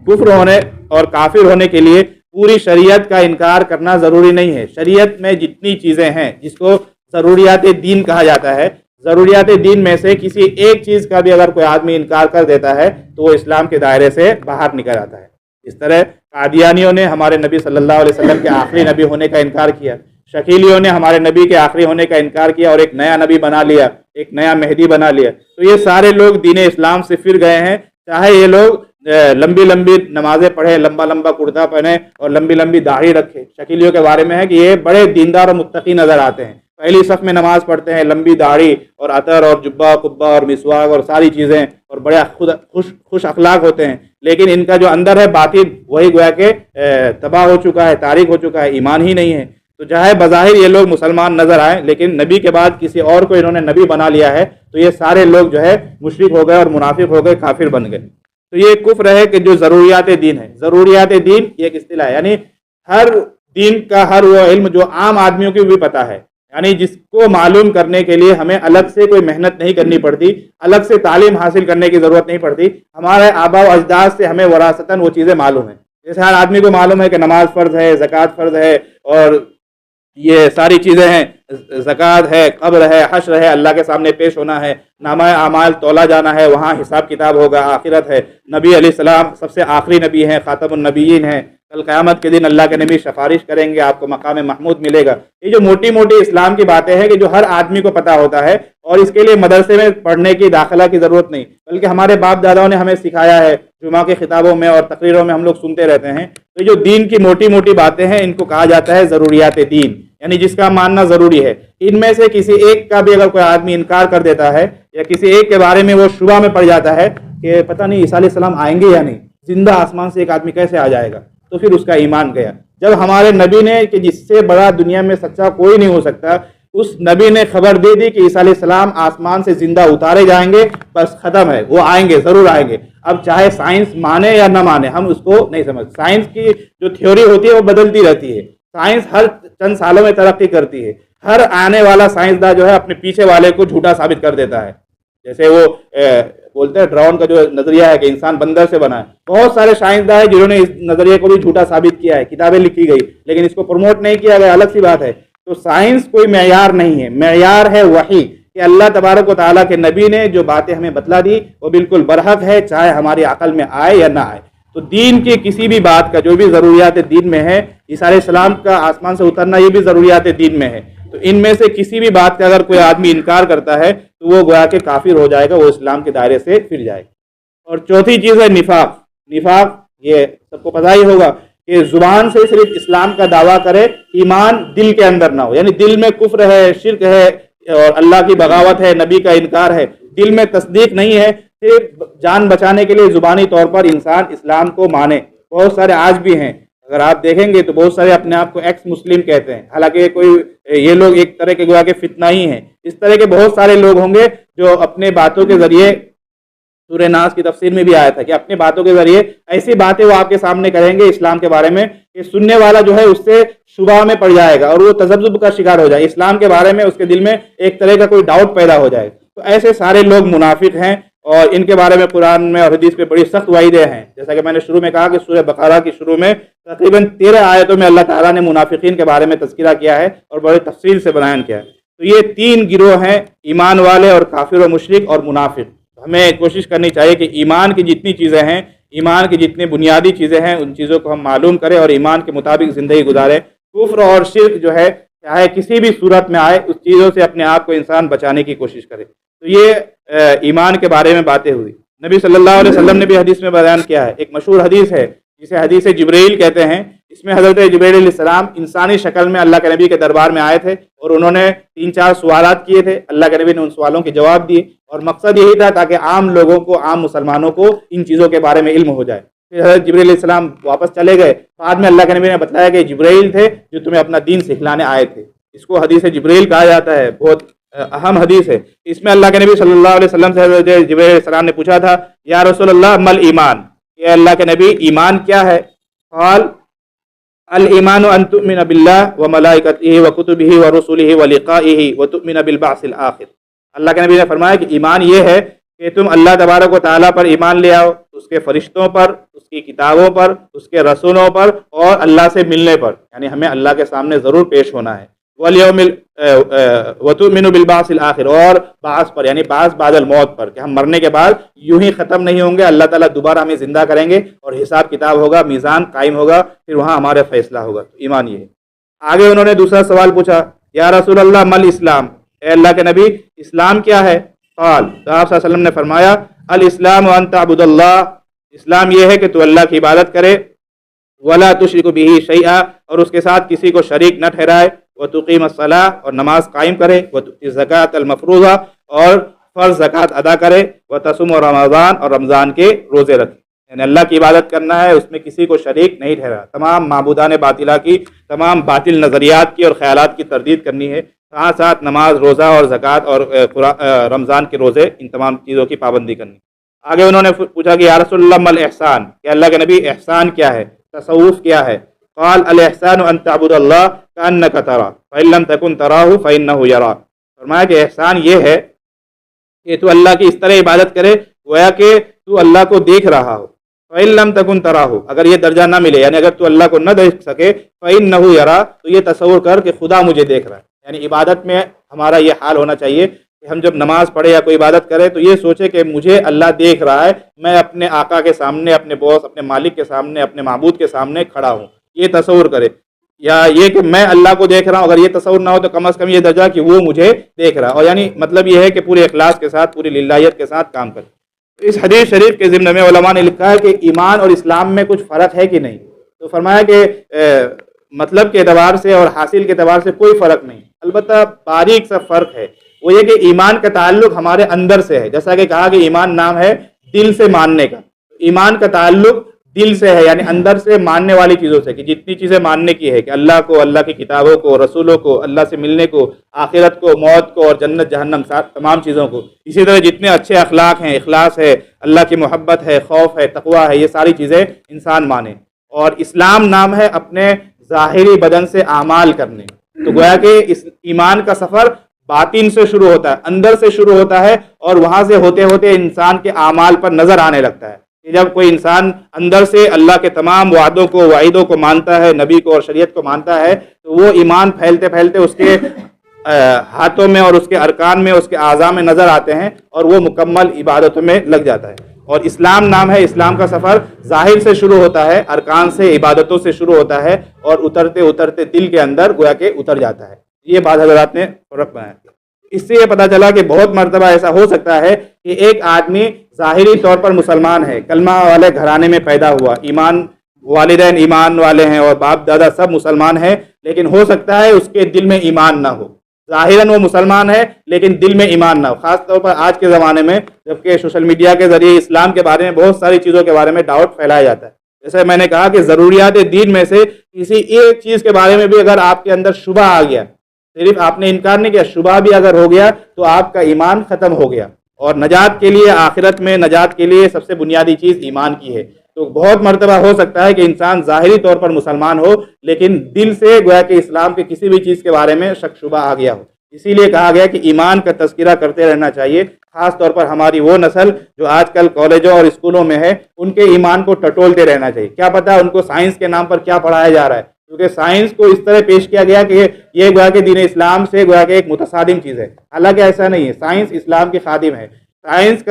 Speaker 1: کفر ہونے اور کافر ہونے کے لیے پوری شریعت کا انکار کرنا ضروری نہیں ہے۔ شریعت میں جتنی چیزیں ہیں جس کو ضروریات دین کہا جاتا ہے، ضروریات دین میں سے کسی ایک چیز کا بھی اگر کوئی آدمی انکار کر دیتا ہے تو وہ اسلام کے دائرے سے باہر نکل آتا ہے۔ اس طرح قادیانیوں نے ہمارے نبی صلی اللہ علیہ وسلم کے آخری نبی ہونے کا انکار کیا، شکیلیوں نے ہمارے نبی کے آخری ہونے کا انکار کیا اور ایک نیا نبی بنا لیا، ایک نیا مہدی بنا لیا۔ تو یہ سارے لوگ دین اسلام سے پھر گئے ہیں، چاہے یہ لوگ لمبی لمبی نمازیں پڑھیں، لمبا لمبا کرتا پہنے اور لمبی لمبی داڑھی رکھے۔ شکیلیوں کے بارے میں ہے کہ یہ بڑے دیندار اور متقی نظر آتے ہیں، پہلی صف میں نماز پڑھتے ہیں، لمبی داڑھی اور عطر اور جبہ قبہ اور مسواک اور ساری چیزیں، اور بڑے خوش اخلاق ہوتے ہیں، لیکن ان کا جو اندر ہے باطن وہی گویا کہ تباہ ہو چکا ہے، تاریک ہو چکا ہے، ایمان ہی نہیں ہے۔ تو چاہے بظاہر یہ لوگ مسلمان نظر آئیں لیکن نبی کے بعد کسی اور کو انہوں نے نبی بنا لیا ہے تو یہ سارے لوگ جو ہے مشرک ہو گئے اور منافق ہو گئے، کافر بن گئے۔ تو یہ کفر ہے کہ جو ضروریات دین ہے۔ ضروریات دین یہ ایک اصطلاح ہے، یعنی ہر دین کا ہر وہ علم جو عام آدمیوں کو بھی پتہ ہے، یعنی جس کو معلوم کرنے کے لیے ہمیں الگ سے کوئی محنت نہیں کرنی پڑتی، الگ سے تعلیم حاصل کرنے کی ضرورت نہیں پڑتی، ہمارے آباء و اجداد سے ہمیں وراثتاً وہ چیزیں معلوم ہیں۔ جیسے ہر آدمی کو معلوم ہے کہ نماز فرض ہے، زکوٰۃ فرض ہے، اور یہ ساری چیزیں ہیں، زکوٰۃ ہے، قبر ہے، حشر ہے، اللہ کے سامنے پیش ہونا ہے، نامہ اعمال تولا جانا ہے، وہاں حساب کتاب ہوگا، آخرت ہے، نبی علیہ السلام سب سے آخری نبی ہیں، خاتم النبیین ہیں، کل قیامت کے دن اللہ کے نبی سفارش کریں گے، آپ کو مقام محمود ملے گا۔ یہ جو موٹی موٹی اسلام کی باتیں ہیں کہ جو ہر آدمی کو پتہ ہوتا ہے، اور اس کے لیے مدرسے میں پڑھنے کی، داخلہ کی ضرورت نہیں، بلکہ ہمارے باپ داداؤں نے ہمیں سکھایا ہے، جمعہ کی خطابوں میں اور تقریروں میں ہم لوگ سنتے رہتے ہیں۔ تو جو دین کی موٹی موٹی باتیں ہیں، ان کو کہا جاتا ہے ضروریات دین، یعنی جس کا ماننا ضروری ہے۔ ان میں سے کسی ایک کا بھی اگر کوئی آدمی انکار کر دیتا ہے، یا کسی ایک کے بارے میں وہ شبہ میں پڑ جاتا ہے کہ پتہ نہیں عیسیٰ علیہ السلام آئیں گے یا نہیں، زندہ آسمان سے ایک آدمی کیسے آ جائے گا، تو پھر اس کا ایمان گیا۔ جب ہمارے نبی نے، کہ جس سے بڑا دنیا میں سچا کوئی نہیں ہو سکتا، اس نبی نے خبر دے دی کہ عیسیٰ علیہ السلام آسمان سے زندہ اتارے جائیں گے، بس ختم ہے، وہ آئیں گے، ضرور آئیں گے۔ اب چاہے سائنس مانے یا نہ مانے، ہم اس کو نہیں سمجھ، سائنس کی جو تھیوری ہوتی ہے وہ بدلتی رہتی ہے، سائنس ہر چند سالوں میں ترقی کرتی ہے، ہر آنے والا سائنسداں جو ہے اپنے پیچھے والے کو جھوٹا ثابت کر دیتا ہے۔ جیسے وہ بولتے ہیں ڈراؤن کا جو نظریہ ہے کہ انسان بندر سے بنا ہے، بہت سارے سائنسداں ہیں جنہوں نے اس نظریے کو بھی جھوٹا ثابت کیا ہے، کتابیں لکھی گئی، لیکن اس کو پروموٹ نہیں کیا گیا، الگ سی بات ہے۔ تو سائنس کوئی معیار نہیں ہے، معیار ہے وحی، کہ اللہ تبارک و تعالیٰ کے نبی نے جو باتیں ہمیں بتلا دی وہ بالکل برحق ہے، چاہے ہماری عقل میں آئے یا نہ آئے۔ تو دین کی کسی بھی بات کا جو بھی ضروریات دین میں ہے، عیسیٰ علیہ السلام کا آسمان سے اترنا یہ بھی ضروریات دین میں ہے، تو ان میں سے کسی بھی بات کا اگر کوئی آدمی انکار کرتا ہے تو وہ گویا کہ کافر ہو جائے گا، وہ اسلام کے دائرے سے پھر جائے گا۔ اور چوتھی چیز ہے نفاق۔ نفاق یہ سب کو پتہ ہی ہوگا کہ زبان سے صرف اسلام کا دعویٰ کرے، ایمان دل کے اندر نہ ہو، یعنی دل میں کفر ہے، شرک ہے، اور اللہ کی بغاوت ہے، نبی کا انکار ہے، دل میں تصدیق نہیں ہے، صرف جان بچانے کے لیے زبانی طور پر انسان اسلام کو مانے۔ بہت سارے آج بھی ہیں، اگر آپ دیکھیں گے تو بہت سارے اپنے آپ کو ایکس مسلم کہتے ہیں، حالانکہ کوئی یہ لوگ ایک طرح کے گویا کہ فتنہ ہی ہیں۔ اس طرح کے بہت سارے لوگ ہوں گے جو اپنے باتوں کے ذریعے، سورہ ناس کی تفسیر میں بھی آیا تھا کہ اپنے باتوں کے ذریعے ایسی باتیں وہ آپ کے سامنے کریں گے اسلام کے بارے میں کہ سننے والا جو ہے اس سے شبہ میں پڑ جائے گا اور وہ تذبذب کا شکار ہو جائے، اسلام کے بارے میں اس کے دل میں ایک طرح کا کوئی ڈاؤٹ پیدا ہو جائے۔ تو ایسے سارے لوگ منافق ہیں، اور ان کے بارے میں قرآن میں اور حدیث میں بڑی سخت وعیدیں ہیں۔ جیسا کہ میں نے شروع میں کہا کہ سورہ بقرہ کی شروع میں تقریباً 13 آیتوں میں اللہ تعالیٰ نے منافقین کے بارے میں تذکرہ کیا ہے اور بڑی تفصیل سے بیان کیا ہے۔ تو یہ 3 گروہ ہیں، ایمان والے اور کافر و مشرک اور منافق۔ ہمیں کوشش کرنی چاہیے کہ ایمان کی جتنی چیزیں ہیں، ایمان کی جتنی بنیادی چیزیں ہیں، ان چیزوں کو ہم معلوم کریں اور ایمان کے مطابق زندگی گزاریں۔ کفر اور شرک جو ہے چاہے کسی بھی صورت میں آئے، اس چیزوں سے اپنے آپ کو انسان بچانے کی کوشش کرے۔ تو یہ ایمان کے بارے میں باتیں ہوئی۔ نبی صلی اللہ علیہ وسلم نے بھی حدیث میں بیان کیا ہے، ایک مشہور حدیث ہے جسے حدیث جبرائیل کہتے ہیں۔ اس میں حضرت جبرائیل علیہ السلام انسانی شکل میں اللہ کے نبی کے دربار میں آئے تھے اور انہوں نے 3-4 سوالات کیے تھے، اللہ کے نبی نے ان سوالوں کے جواب دیے، اور مقصد یہی تھا تاکہ عام لوگوں کو، عام مسلمانوں کو ان چیزوں کے بارے میں علم ہو جائے۔ پھر حضرت جبرائیل علیہ السلام واپس چلے گئے، بعد میں اللہ کے نبی نے بتایا کہ جبرائیل تھے جو تمہیں اپنا دین سکھلانے آئے تھے۔ اس کو حدیث جبرائیل کہا جاتا ہے، بہت اہم حدیث ہے۔ اس میں اللہ کے نبی صلی اللہ علیہ وسلم سے حضرت جبرائیل علیہ السلام نے پوچھا تھا، یا رسول اللہ مل ایمان، کہ اللہ کے نبی ایمان کیا ہے؟ قال الایمان ان تؤمن باللہ وملائکتہ وکتبہ ورسلہ ولقائہ وتؤمن بالبعث الآخر۔ اللہ کے نبی نے فرمایا کہ ایمان یہ ہے کہ تم اللہ تبارک و تعالیٰ پر ایمان لے آؤ، اس کے فرشتوں پر، اس کی کتابوں پر، اس کے رسولوں پر، اور اللہ سے ملنے پر، یعنی ہمیں اللہ کے سامنے ضرور پیش ہونا ہے، وتؤمن بالبعث الآخر، اور بعث پر، یعنی بعث بعد الموت پر، کہ ہم مرنے کے بعد یوں ہی ختم نہیں ہوں گے، اللہ تعالیٰ دوبارہ ہمیں زندہ کریں گے اور حساب کتاب ہوگا، میزان قائم ہوگا، پھر وہاں ہمارا فیصلہ ہوگا۔ تو ایمان یہ ہے۔ آگے انہوں نے دوسرا سوال پوچھا، یا رسول اللہ مل اسلام، اے اللہ کے نبی اسلام کیا ہے؟ قال، تو آپ صلی اللہ علیہ وسلم نے فرمایا، الاسلام ان تعبد اللہ، اسلام یہ ہے کہ تو اللہ کی عبادت کرے، ولا تشرک بہ شیئا، اور اس کے ساتھ کسی کو شریک نہ ٹھہرائے، وتقیم الصلاۃ، اور نماز قائم کرے، وتؤتی الزکاۃ المفروضہ، اور فرض زکوٰۃ ادا کرے، وتصوم رمضان، اور رمضان کے روزے رکھے، یعنی اللہ کی عبادت کرنا ہے، اس میں کسی کو شریک نہیں ٹھہرا، تمام معبودان باطلہ کی، تمام باطل نظریات کی اور خیالات کی تردید کرنی ہے، ساتھ ساتھ نماز، روزہ اور زکوٰۃ اور رمضان کے روزے، ان تمام چیزوں کی پابندی کرنی۔ آگے انہوں نے پوچھا کہ یا رسول اللہ مل احسان، کہ اللہ کے نبی احسان کیا ہے، تصوف کیا ہے؟ قال الاحسان ان تعبد اللہ کانک تراہ فإن لم تکن تراہ فإنہ یراک، فرمایا کہ احسان یہ ہے کہ تو اللہ کی اس طرح عبادت کرے گویا کہ تو اللہ کو دیکھ رہا ہو، فَإِن لَّمْ تَكُن تَرَاهُ، اگر یہ درجہ نہ ملے، یعنی اگر تو اللہ کو نہ دیکھ سکے، فَإِنَّهُ يَرَا، تو یہ تصور کر کہ خدا مجھے دیکھ رہا ہے. یعنی عبادت میں ہمارا یہ حال ہونا چاہیے کہ ہم جب نماز پڑھے یا کوئی عبادت کرے تو یہ سوچے کہ مجھے اللہ دیکھ رہا ہے، میں اپنے آقا کے سامنے، اپنے باس، اپنے مالک کے سامنے، اپنے معبود کے سامنے کھڑا ہوں، یہ تصور کرے. یا یہ کہ میں اللہ کو دیکھ رہا ہوں، اگر یہ تصور نہ ہو تو کم از کم یہ درجہ کہ وہ مجھے دیکھ رہا ہے. اور یعنی مطلب یہ ہے کہ پورے اخلاص کے ساتھ، پوری للہیت کے ساتھ کام کرے. اس حدیث شریف کے ضمن میں علماء نے لکھا ہے کہ ایمان اور اسلام میں کچھ فرق ہے کہ نہیں. تو فرمایا کہ مطلب کے اعتبار سے اور حاصل کے اعتبار سے کوئی فرق نہیں، البتہ باریک سا فرق ہے. وہ یہ کہ ایمان کا تعلق ہمارے اندر سے ہے، جیسا کہ کہا کہ ایمان نام ہے دل سے ماننے کا. ایمان کا تعلق دل سے ہے، یعنی اندر سے ماننے والی چیزوں سے، کہ جتنی چیزیں ماننے کی ہے، کہ اللہ کو، اللہ کی کتابوں کو، رسولوں کو، اللہ سے ملنے کو، آخرت کو، موت کو اور جنت جہنم، تمام چیزوں کو. اسی طرح جتنے اچھے اخلاق ہیں، اخلاص ہے، اللہ کی محبت ہے، خوف ہے، تقویٰ ہے، یہ ساری چیزیں انسان مانے. اور اسلام نام ہے اپنے ظاہری بدن سے اعمال کرنے. تو گویا کہ اس ایمان کا سفر باطن سے شروع ہوتا ہے، اندر سے شروع ہوتا ہے، اور وہاں سے ہوتے ہوتے انسان کے اعمال پر نظر آنے لگتا ہے. جب کوئی انسان اندر سے اللہ کے تمام وعدوں کو، وعیدوں کو مانتا ہے، نبی کو اور شریعت کو مانتا ہے، تو وہ ایمان پھیلتے پھیلتے اس کے ہاتھوں میں اور اس کے ارکان میں، اس کے اعضاء میں نظر آتے ہیں، اور وہ مکمل عبادتوں میں لگ جاتا ہے. اور اسلام نام ہے، اسلام کا سفر ظاہر سے شروع ہوتا ہے، ارکان سے، عبادتوں سے شروع ہوتا ہے، اور اترتے اترتے دل کے اندر گویا کہ اتر جاتا ہے. یہ بعض حضرات نے فرق بنایا. اس سے یہ پتہ چلا کہ بہت مرتبہ ایسا ہو سکتا ہے کہ ایک آدمی ظاہری طور پر مسلمان ہے، کلمہ والے گھرانے میں پیدا ہوا، ایمان، والدین ایمان والے ہیں اور باپ دادا سب مسلمان ہیں، لیکن ہو سکتا ہے اس کے دل میں ایمان نہ ہو. ظاہراً وہ مسلمان ہے لیکن دل میں ایمان نہ ہو. خاص طور پر آج کے زمانے میں، جبکہ سوشل میڈیا کے ذریعے اسلام کے بارے میں بہت ساری چیزوں کے بارے میں ڈاؤٹ پھیلایا جاتا ہے. جیسے میں نے کہا کہ ضروریات دین میں سے کسی ایک چیز کے بارے میں بھی اگر آپ کے اندر شبہ آ گیا، صرف آپ نے انکار نہیں کیا، شبہ بھی اگر ہو گیا تو آپ کا ایمان ختم ہو گیا. اور نجات کے لیے، آخرت میں نجات کے لیے سب سے بنیادی چیز ایمان کی ہے. تو بہت مرتبہ ہو سکتا ہے کہ انسان ظاہری طور پر مسلمان ہو لیکن دل سے گویا کہ اسلام کے کسی بھی چیز کے بارے میں شک شبہ آ گیا ہو. اسی لیے کہا گیا کہ ایمان کا تذکرہ کرتے رہنا چاہیے. خاص طور پر ہماری وہ نسل جو آج کل کالجوں اور اسکولوں میں ہے، ان کے ایمان کو ٹٹولتے رہنا چاہیے. کیا پتہ ان کو سائنس کے نام پر کیا پڑھایا جا رہا ہے، کیونکہ سائنس کو اس طرح پیش کیا گیا کہ یہ گویا کہ دین اسلام سے گویا کہ ایک متصادم چیز ہے. حالانکہ ایسا نہیں ہے، سائنس اسلام کی خادم ہے. سائنس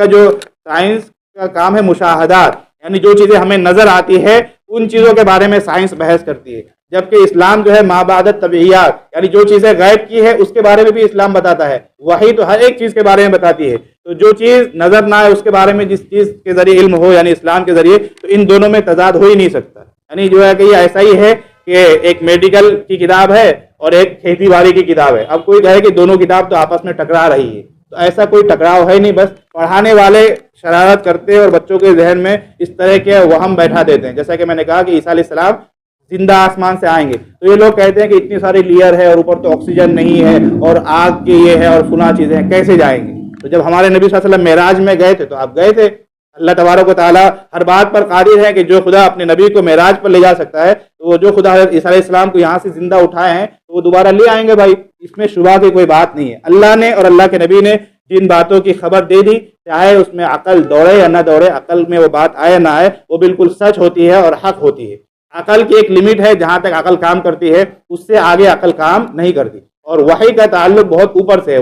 Speaker 1: کا کام ہے مشاہدات، یعنی جو چیزیں ہمیں نظر آتی ہے ان چیزوں کے بارے میں سائنس بحث کرتی ہے. جبکہ اسلام جو ہے ما بعد طبیعیات، یعنی جو چیزیں غیب کی ہے اس کے بارے میں بھی اسلام بتاتا ہے. وحی تو ہر ایک چیز کے بارے میں بتاتی ہے. تو جو چیز نظر نہ آئے اس کے بارے میں جس چیز کے ذریعے علم ہو، یعنی اسلام کے ذریعے، تو ان دونوں میں تضاد ہو ہی نہیں سکتا. یعنی جو ہے کہ یہ ایسا ہی ہے کہ ایک میڈیکل کی کتاب ہے اور ایک کھیتی باڑی کی کتاب ہے. اب کوئی کہے کہ دونوں کتاب تو آپس میں ٹکرا رہی ہے، تو ایسا کوئی ٹکراؤ ہے نہیں. بس پڑھانے والے شرارت کرتے اور بچوں کے ذہن میں اس طرح کے وہم بیٹھا دیتے ہیں. جیسا کہ میں نے کہا کہ عیسیٰ علیہ السلام زندہ آسمان سے آئیں گے، تو یہ لوگ کہتے ہیں کہ اتنی ساری لیئر ہے اور اوپر تو آکسیجن نہیں ہے اور آگ کی یہ ہے اور فلاں چیزیں ہیں، کیسے جائیں گے؟ تو جب ہمارے نبی صلی اللہ علیہ وسلم معراج میں گئے تھے تو آپ گئے تھے. اللہ تبارک و تعالیٰ ہر بات پر قادر ہے کہ جو خدا اپنے نبی کو معراج پر لے جا سکتا ہے، تو وہ جو خدا حضرت عیسیٰ علیہ السلام کو یہاں سے زندہ اٹھائے ہیں تو وہ دوبارہ لے آئیں گے. بھائی اس میں شبہ کی کوئی بات نہیں ہے. اللہ نے اور اللہ کے نبی نے جن باتوں کی خبر دے دی، چاہے اس میں عقل دوڑے یا نہ دوڑے، عقل میں وہ بات آئے نہ آئے، وہ بالکل سچ ہوتی ہے اور حق ہوتی ہے. عقل کی ایک لمٹ ہے، جہاں تک عقل کام کرتی ہے اس سے آگے عقل کام نہیں کرتی. اور وحی کا تعلق بہت اوپر سے ہے،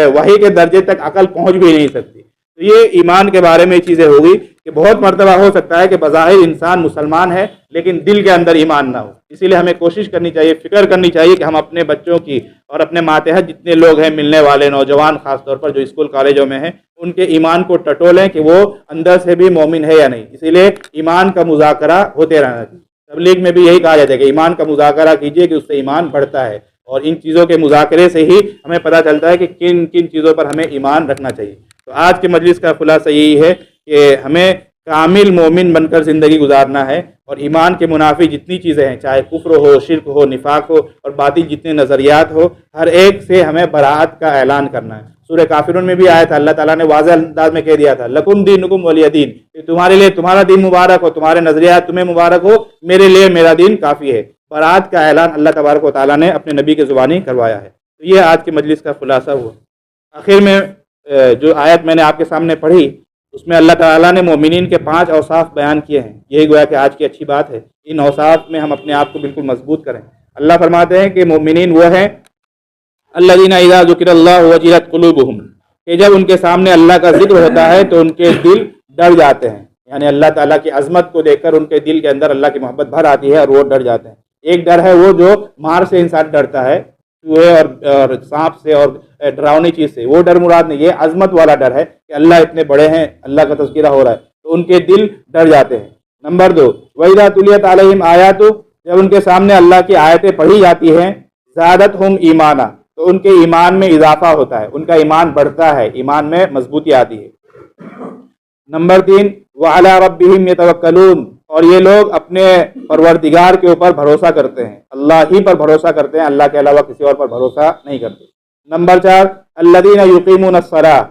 Speaker 1: وحی کے درجے تک عقل پہنچ بھی نہیں سکتی. تو یہ ایمان کے بارے میں چیزیں ہوگی کہ بہت مرتبہ ہو سکتا ہے کہ بظاہر انسان مسلمان ہے لیکن دل کے اندر ایمان نہ ہو. اسی لیے ہمیں کوشش کرنی چاہیے، فکر کرنی چاہیے کہ ہم اپنے بچوں کی اور اپنے ماتحت جتنے لوگ ہیں، ملنے والے نوجوان خاص طور پر جو اسکول کالجوں میں ہیں، ان کے ایمان کو ٹٹولیں کہ وہ اندر سے بھی مومن ہے یا نہیں. اسی لیے ایمان کا مذاکرہ ہوتے رہنا چاہیے. تبلیغ میں بھی یہی کہا جاتا ہے کہ ایمان کا مذاکرہ کیجیے کہ اس سے ایمان بڑھتا ہے. اور ان چیزوں کے مذاکرے سے ہی ہمیں پتہ چلتا ہے کہ کن کن چیزوں پر ہمیں ایمان رکھنا چاہیے. تو آج کے مجلس کا خلاصہ یہی ہے کہ ہمیں کامل مومن بن کر زندگی گزارنا ہے، اور ایمان کے منافی جتنی چیزیں ہیں، چاہے کفر ہو، شرک ہو، نفاق ہو اور باطل جتنے نظریات ہو، ہر ایک سے ہمیں براءت کا اعلان کرنا ہے. سورہ کافرون میں بھی آیا تھا، اللہ تعالیٰ نے واضح انداز میں کہہ دیا تھا، لکم دینکم ولی دین، کہ تمہارے لیے تمہارا دین مبارک ہو، تمہارے نظریات تمہیں مبارک ہو، میرے لیے میرا دین کافی ہے. براءت کا اعلان اللہ تبارک و تعالیٰ نے اپنے نبی کے زبانی کروایا ہے. تو یہ آج کے مجلس کا خلاصہ ہوا. آخر میں جو آیت میں نے آپ کے سامنے پڑھی اس میں اللہ تعالیٰ نے مومنین کے 5 اوصاف بیان کیے ہیں. یہی گویا کہ آج کی اچھی بات ہے. ان اوصاف میں ہم اپنے آپ کو بالکل مضبوط کریں. اللہ فرماتے ہیں کہ مومنین وہ ہیں الذین اذا ذکر اللہ وجلت قلوبہم، کہ جب ان کے سامنے اللہ کا ذکر ہوتا ہے تو ان کے دل ڈر جاتے ہیں. یعنی اللہ تعالیٰ کی عظمت کو دیکھ کر ان کے دل کے اندر اللہ کی محبت بھر آتی ہے اور وہ ڈر جاتے ہیں. ایک ڈر ہے وہ جو مار سے انسان ڈرتا ہے، چوہے اور سانپ سے اور ڈراؤنی چیز سے، وہ ڈر مراد نہیں. یہ عظمت والا ڈر ہے کہ اللہ اتنے بڑے ہیں، اللہ کا تذکرہ ہو رہا ہے تو ان کے دل ڈر جاتے ہیں. نمبر 2، وَإِذَا تُلِيَتْ عَلَيْهِمْ آیَاتُ، جب ان کے سامنے اللہ کی آیتیں پڑھی جاتی ہیں، زادتہم ایمانا، تو ان کے ایمان میں اضافہ ہوتا ہے، ان کا ایمان بڑھتا ہے، ایمان میں مضبوطی آتی ہے. نمبر 3، وَعَلَىٰ رَبِّهِمْ يَتَوَكَّلُونَ، اور یہ لوگ اپنے پروردگار کے اوپر بھروسہ کرتے ہیں، اللہ ہی پر بھروسہ کرتے ہیں، اللہ کے علاوہ کسی اور پر بھروسہ نہیں کرتے. نمبر 4، الَّذِينَ يُقِيمُونَ الصَّلَاةَ،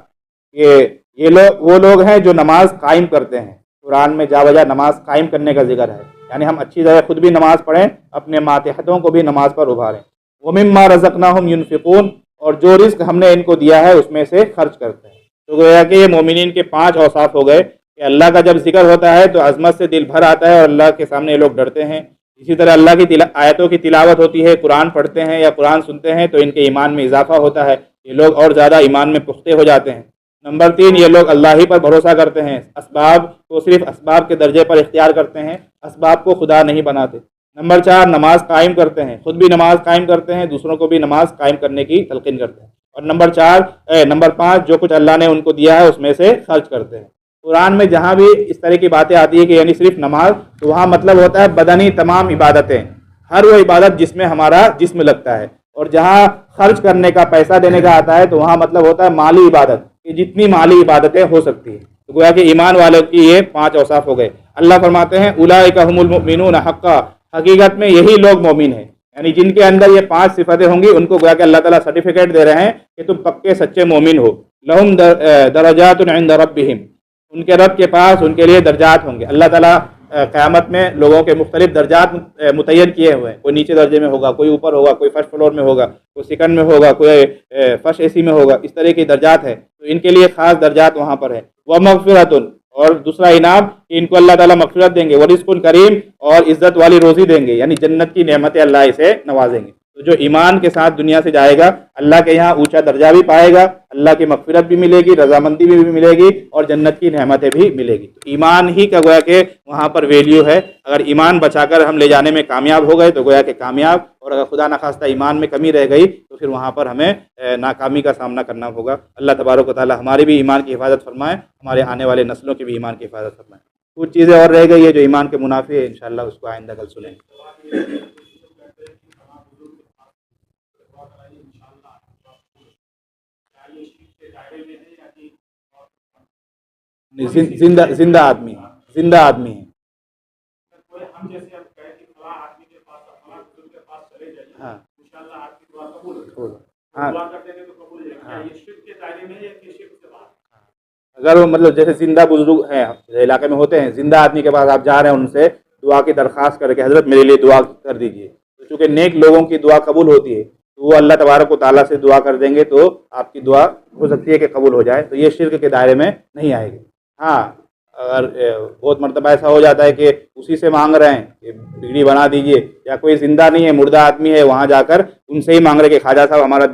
Speaker 1: یہ وہ لوگ ہیں جو نماز قائم کرتے ہیں. قرآن میں جا بجا نماز قائم کرنے کا ذکر ہے، یعنی ہم اچھی طرح خود بھی نماز پڑھیں، اپنے ماتحتوں کو بھی نماز پر ابھاریں. وَمِمَّا رَزَقْنَاهُمْ يُنْفِقُونَ، اور جو رزق ہم نے ان کو دیا ہے اس میں سے خرچ کرتے ہیں. تو گویا کہ یہ مومنین کے 5 اوصاف ہو گئے کہ اللہ کا جب ذکر ہوتا ہے تو عظمت سے دل بھر آتا ہے اور اللہ کے سامنے یہ لوگ ڈرتے ہیں. اسی طرح اللہ کی آیتوں کی تلاوت ہوتی ہے، قرآن پڑھتے ہیں یا قرآن سنتے ہیں تو ان کے ایمان میں اضافہ ہوتا ہے، یہ لوگ اور زیادہ ایمان میں پختہ ہو جاتے ہیں. نمبر 3، یہ لوگ اللہ ہی پر بھروسہ کرتے ہیں، اسباب کو صرف اسباب کے درجے پر اختیار کرتے ہیں، اسباب کو خدا نہیں بناتے. نمبر 4، نماز قائم کرتے ہیں، خود بھی نماز قائم کرتے ہیں، دوسروں کو بھی نماز قائم کرنے کی تلقین کرتے ہیں. اور نمبر 5، جو کچھ اللہ نے ان کو دیا ہے اس میں سے خرچ کرتے ہیں. قرآن میں جہاں بھی اس طرح کی باتیں آتی ہے کہ یعنی صرف نماز، تو وہاں مطلب ہوتا ہے بدنی تمام عبادتیں، ہر وہ عبادت جس میں ہمارا جسم لگتا ہے. اور جہاں خرچ کرنے کا، پیسہ دینے کا آتا ہے تو وہاں مطلب ہوتا ہے مالی عبادت، کہ جتنی مالی عبادتیں ہو سکتی ہیں. تو گویا کہ ایمان والوں کی یہ 5 اوصاف ہو گئے. اللہ فرماتے ہیں اولئک هم المؤمنون حقا، حقیقت میں یہی لوگ مومن ہیں. یعنی جن کے اندر یہ 5 صفتیں ہوں گی ان کو گویا کہ اللہ تعالیٰ سرٹیفکیٹ دے رہے ہیں کہ تم پکے سچے مومن ہو. لہم درجات عند ربہم، ان کے رب کے پاس ان کے لیے درجات ہوں گے. اللہ تعالیٰ قیامت میں لوگوں کے مختلف درجات متعین کیے ہوئے ہیں. کوئی نیچے درجے میں ہوگا، کوئی اوپر ہوگا، کوئی فرسٹ فلور میں ہوگا، کوئی سیکنڈ میں ہوگا، کوئی فرسٹ اے سی میں ہوگا. اس طرح کی درجات ہے، تو ان کے لیے خاص درجات وہاں پر ہے. ومغفرۃ، اور دوسرا انعام کہ ان کو اللہ تعالیٰ مغفرت دیں گے. ورزق کریم، اور عزت والی روزی دیں گے، یعنی جنت کی نعمتیں اللہ اسے نوازیں گے. تو جو ایمان کے ساتھ دنیا سے جائے گا اللہ کے یہاں اونچا درجہ بھی پائے گا، اللہ کی مغفرت بھی ملے گی، رضامندی بھی ملے گی، اور جنت کی نعمتیں بھی ملے گی. ایمان ہی کا گویا کہ وہاں پر ویلیو ہے. اگر ایمان بچا کر ہم لے جانے میں کامیاب ہو گئے تو گویا کہ کامیاب، اور اگر خدا نخواستہ ایمان میں کمی رہ گئی تو پھر وہاں پر ہمیں ناکامی کا سامنا کرنا ہوگا. اللہ تبارک و تعالی ہماری بھی ایمان کی حفاظت فرمائے، ہمارے آنے والے نسلوں کی بھی ایمان کی حفاظت فرمائے. کچھ چیزیں اور رہ گئی ہے جو ایمان کے منافی ہے، انشاءاللہ اس کو آئندہ کل سنیں گے. زندہ آدمی ہے، زندہ آدمی ہے. ہاں ہاں، اگر وہ مطلب جیسے زندہ بزرگ ہیں علاقے میں ہوتے ہیں، زندہ آدمی کے پاس آپ جا رہے ہیں، ان سے دعا کی درخواست کر کے حضرت میرے لیے دعا کر دیجیے، تو چونکہ نیک لوگوں کی دعا قبول ہوتی ہے تو وہ اللہ تبارک و تعالیٰ سے دعا کر دیں گے تو آپ کی دعا ہو سکتی ہے کہ قبول ہو جائے. تو یہ شرک کے دائرے میں نہیں آئے گی. ہاں، اگر بہت مرتبہ ایسا ہو جاتا ہے کہ اسی سے مانگ رہے ہیں کہ بگڑی بنا دیجیے، یا کوئی زندہ نہیں ہے مردہ آدمی ہے وہاں جا کر ان سے ہی مانگ رہے کہ خواجہ صاحب ہماری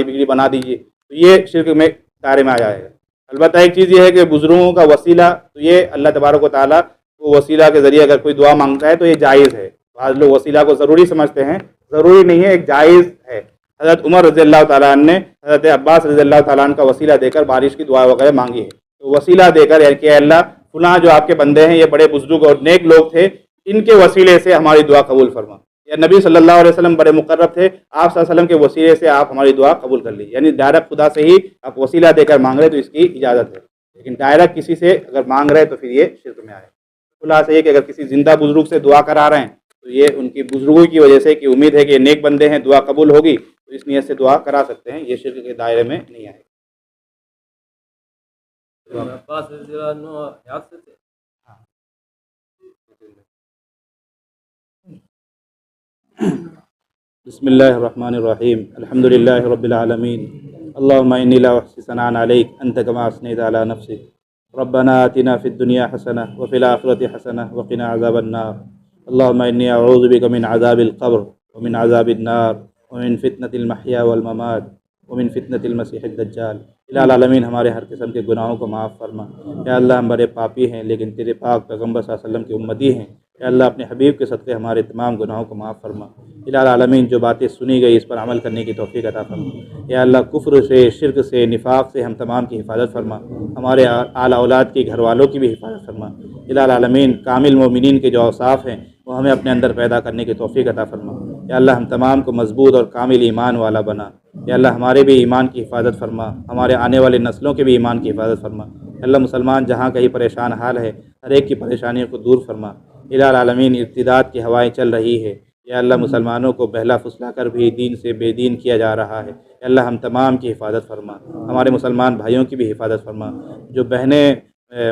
Speaker 1: بگڑی بنا دیجیے، تو یہ شرک میں دائرے میں آ جائے گا. البتہ ایک چیز یہ ہے کہ بزرگوں کا وسیلہ، تو یہ اللہ تبارک و تعالیٰ کو وسیلہ کے ذریعے اگر کوئی دعا مانگتا ہے تو یہ جائز ہے. بعض لوگ وسیلہ کو ضروری سمجھتے ہیں، ضروری نہیں ہے، ایک جائز ہے. حضرت عمر رضی اللہ تعالیٰ عنہ نے حضرت عباس رضی اللہ تعالیٰ عنہ کا وسیلہ دے کر بارش کی دعا وغیرہ مانگی ہے. تو وسیلہ دے کر یعنی کہ اللہ فلاں جو آپ کے بندے ہیں یہ بڑے بزرگ اور نیک لوگ تھے، ان کے وسیلے سے ہماری دعا قبول فرما. یا نبی صلی اللہ علیہ وسلم بڑے مقرب تھے، آپ صلی اللہ علیہ وسلم کے وسیلے سے آپ ہماری دعا قبول کر لیجیے. یعنی ڈائریکٹ خدا سے ہی آپ وسیلہ دے کر مانگ رہے تو اس کی اجازت ہے، لیکن ڈائریکٹ کسی سے اگر مانگ رہے تو پھر یہ شرک میں آئے. خلاصہ یہ کہ اگر کسی زندہ بزرگ سے دعا کرا رہے ہیں تو یہ ان کی بزرگوں کی وجہ سے کہ امید ہے کہ یہ نیک بندے ہیں، دعا قبول ہوگی، تو اس نیت سے دعا کرا سکتے ہیں. یہ شرک کے دائرے میں نہیں آئے. بسم اللہ الرحمن الرحیم. الحمد للہ رب العالمین. اللہم انی لا احصی ثناء علیک انت کما اثنیت علی نفسک ربنا آتنا في الدنيا حسنة وفي الآخرة حسنة وقنا عذاب النار. اللهم إني أعوذ بك من عذاب القبر ومن عذاب النار ومن فتنة المحيا والممات ومن فتنة المسیح الدجال. الہ العالمین ہمارے ہر قسم کے گناہوں کو معاف فرما. یا اللہ ہم بڑے پاپی ہیں لیکن تیرے پاک پیغمبر صلی اللہ علیہ وسلم کے امتی ہیں. یا اللہ اپنے حبیب کے صدقے ہمارے تمام گناہوں کو معاف فرما. الہ العالمین جو باتیں سنی گئی اس پر عمل کرنے کی توفیق عطا فرما. یا اللہ کفر سے، شرک سے، نفاق سے ہم تمام کی حفاظت فرما. ہمارے آل اولاد کی، گھر والوں کی بھی حفاظت فرما. الہ العالمین کامل مومنین کے جو اوصاف ہیں وہ ہمیں اپنے اندر پیدا کرنے کی توفیق عطا فرما. یا اللہ ہم تمام کو مضبوط اور کامل ایمان والا بنا. یا اللہ ہمارے بھی ایمان کی حفاظت فرما، ہمارے آنے والے نسلوں کے بھی ایمان کی حفاظت فرما. یا اللہ مسلمان جہاں کہیں پریشان حال ہے ہر ایک کی پریشانیوں کو دور فرما. الہ العالمین ارتداد کی ہوائیں چل رہی ہے. یا اللہ مسلمانوں کو بہلا پھسلا کر بھی دین سے بے دین کیا جا رہا ہے. یا اللہ ہم تمام کی حفاظت فرما، ہمارے مسلمان بھائیوں کی بھی حفاظت فرما. جو بہنیں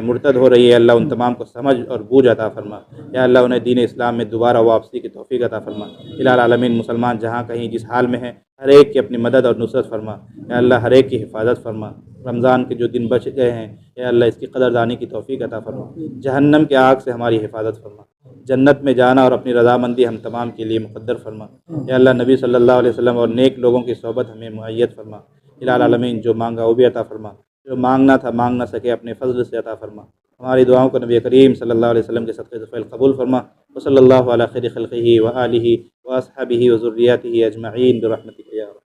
Speaker 1: مرتد ہو رہی ہے اللہ ان تمام کو سمجھ اور بوجھ عطا فرما. یا اللہ انہیں دین اسلام میں دوبارہ واپسی کی توفیق عطا فرما. الہ العالمین مسلمان جہاں کہیں جس حال میں ہیں ہر ایک کی اپنی مدد اور نصرت فرما. یا اللہ ہر ایک کی حفاظت فرما. رمضان کے جو دن بچ گئے ہیں یا اللہ اس کی قدردانی کی توفیق عطا فرما. جہنم کے آگ سے ہماری حفاظت فرما. جنت میں جانا اور اپنی رضامندی ہم تمام کے لیے مقدر فرما. یا اللہ نبی صلی اللہ علیہ وسلم اور نیک لوگوں کی صحبت ہمیں معید فرما. الہ العالمین جو مانگا وہ بھی عطا فرما، جو مانگنا تھا مانگ نہ سکے اپنے فضل سے عطا فرما. ہماری دعاؤں کو نبی کریم صلی اللہ علیہ وسلم کے صدقے سے فعل قبول فرما. وصلی اللہ علی خیر خلقہ وآلہ واصحابہ وذریاتہ اجمعین برحمتک یا رب.